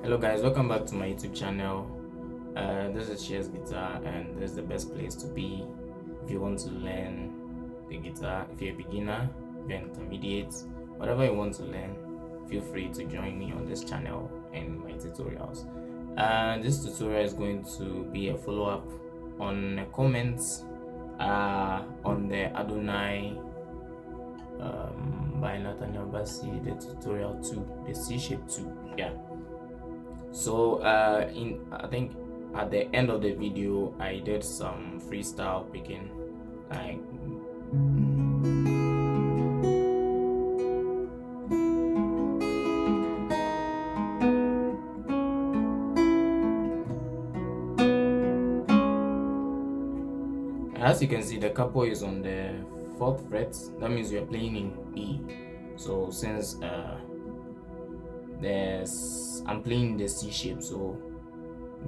Hello guys, welcome back to my YouTube channel. This is Shares Guitar, and this is the best place to be if you want to learn the guitar. If you're a beginner, if you're intermediate, whatever you want to learn, feel free to join me on this channel and my tutorials. This tutorial is going to be a follow-up on the comments on the Adonai by Nathaniel Bassi, the tutorial 2, the C-shape 2. Yeah. So I think at the end of the video I did some freestyle picking, like as you can see, the capo is on the 4th fret. That means we are playing in E. So since I'm playing the C shape, so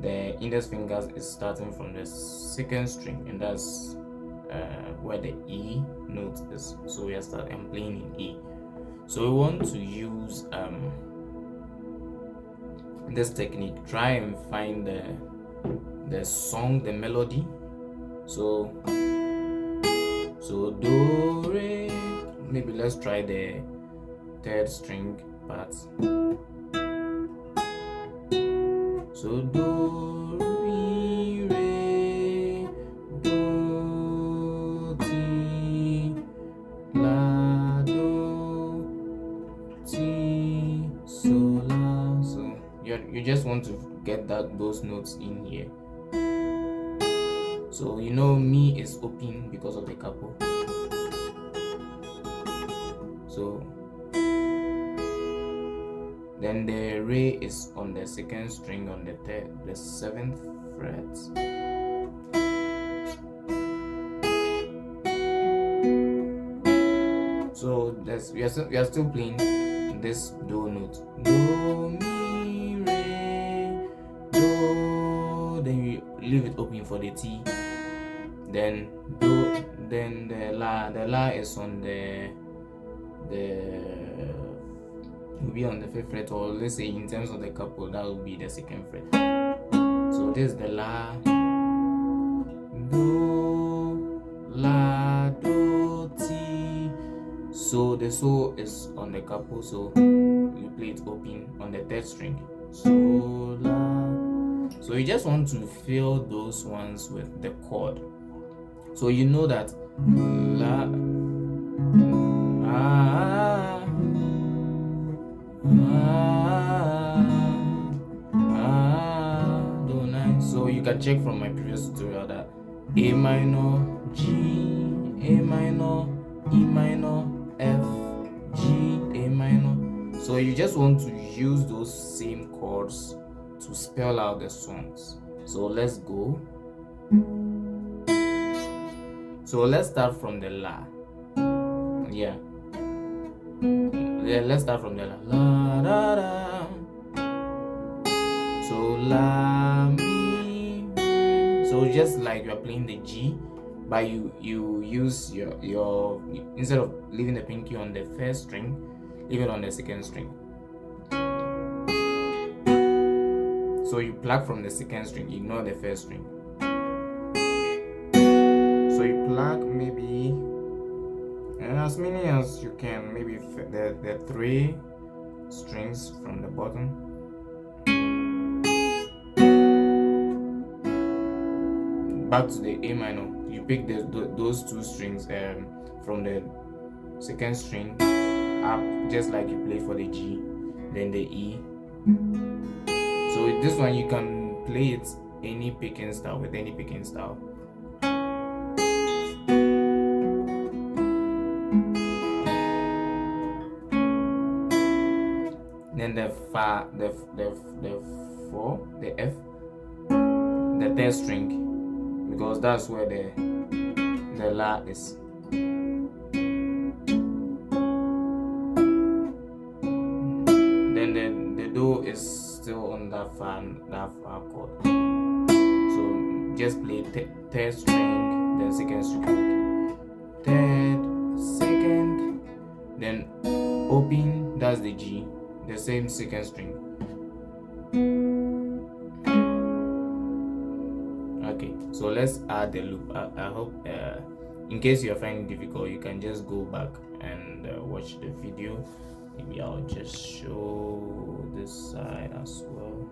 the index fingers is starting from the 2nd string, and that's where the E note is. So I'm playing in E. So we want to use this technique. Try and find the song, the melody. So do re. Maybe let's try the 3rd string part. So do re re do ti la do ti so la. So you just want to get those notes in here. So you know mi is open because of the capo. So then the re is on the 2nd string on the 7th fret. So we are still playing this do note. Do mi re do. Then you leave it open for the T. Then do. Then the la is on the will be on the 5th fret, or let's say in terms of the capo, that will be the 2nd fret. So this is the la do ti. So the so is on the capo, so you play it open on the 3rd string. So la. So you just want to fill those ones with the chord. So you know that la Adonai. So you can check from my previous tutorial that A minor, G, A minor, E minor, F, G, A minor. So you just want to use those same chords to spell out the songs. So let's go. So let's start from the la. Yeah, let's start from the la da da. So la mi. So just like you're playing the G, but you use your instead of leaving the pinky on the 1st string, leave it on the 2nd string. So you pluck from the 2nd string, ignore the 1st string. So you pluck maybe as many as you can, maybe the 3 strings from the bottom. Back to the A minor, you pick those 2 strings from the 2nd string up, just like you play for the G, then the E. So this one you can play it any picking style, with any picking style. Then the fa, the 4, the F, the 3rd string, because that's where the la is. Then the do is still on that far chord. So just play 3rd string, then 2nd string, 3rd, 2nd, then open. That's the G. The same 2nd string. So let's add the loop. I hope in case you're finding it difficult, you can just go back and watch the video. Maybe I'll just show this side as well.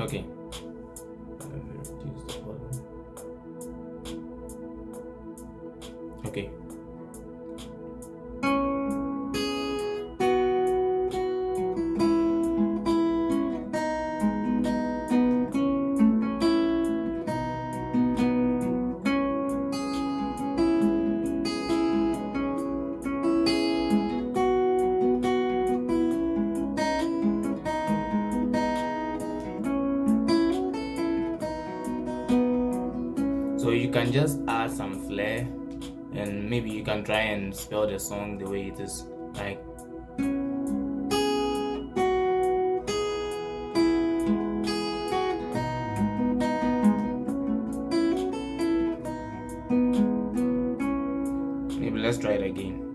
Okay, let me reduce the volume. Okay. So you can just add some flair, and maybe you can try and spell the song the way it is, like maybe let's try it again.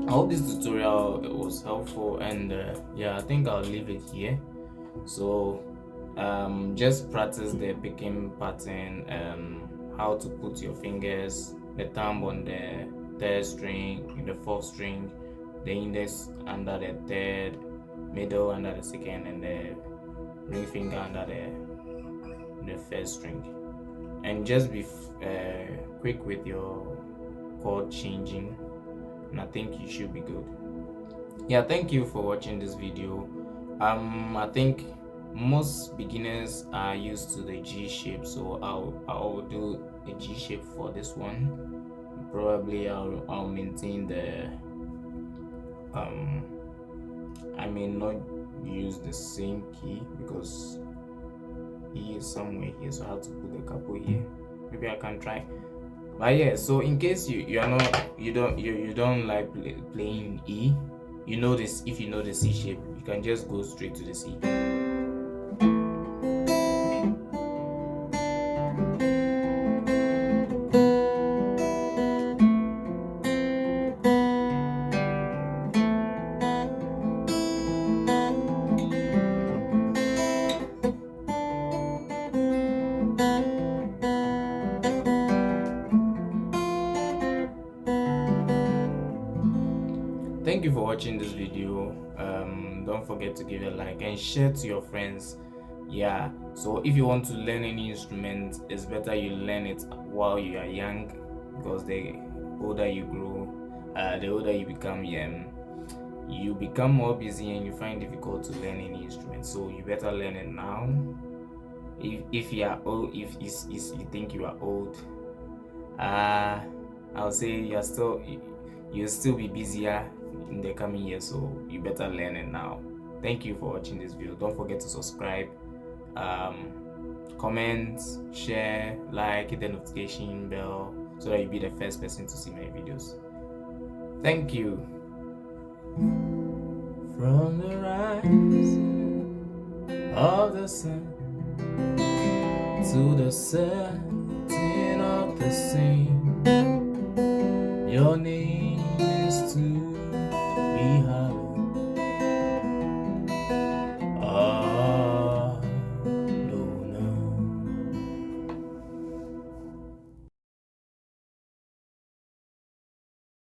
I hope this tutorial was helpful, and yeah, I think I'll leave it here. So just practice the picking pattern, how to put your fingers, the thumb on the third string, the fourth string, the index under the third, middle under the second, and the ring finger under the first string. And just be quick with your chord changing, and I think you should be good. Yeah, thank you for watching this video. I think most beginners are used to the G shape, so I'll do a G shape for this one. Probably I'll maintain the I may not use the same key because E is somewhere here, so I have to put the capo here. Maybe I can try. But yeah, so in case you don't like playing E, you know this. If you know the C shape, you can just go straight to the C. Thank you for watching this video. Don't forget to give a like and share to your friends. Yeah, so if you want to learn any instrument, it's better you learn it while you are young, because the older you grow, the older you become, you become more busy and you find it difficult to learn any instrument. So you better learn it now. If you are old, if you think you are old, I'll say you'll still be busier in the coming years, so you better learn it now. Thank you for watching this video. Don't forget to subscribe, comment, share, like, hit the notification bell so that you'll be the first person to see my videos. Thank you. From the rising of the sun to the setting of the same, your name is to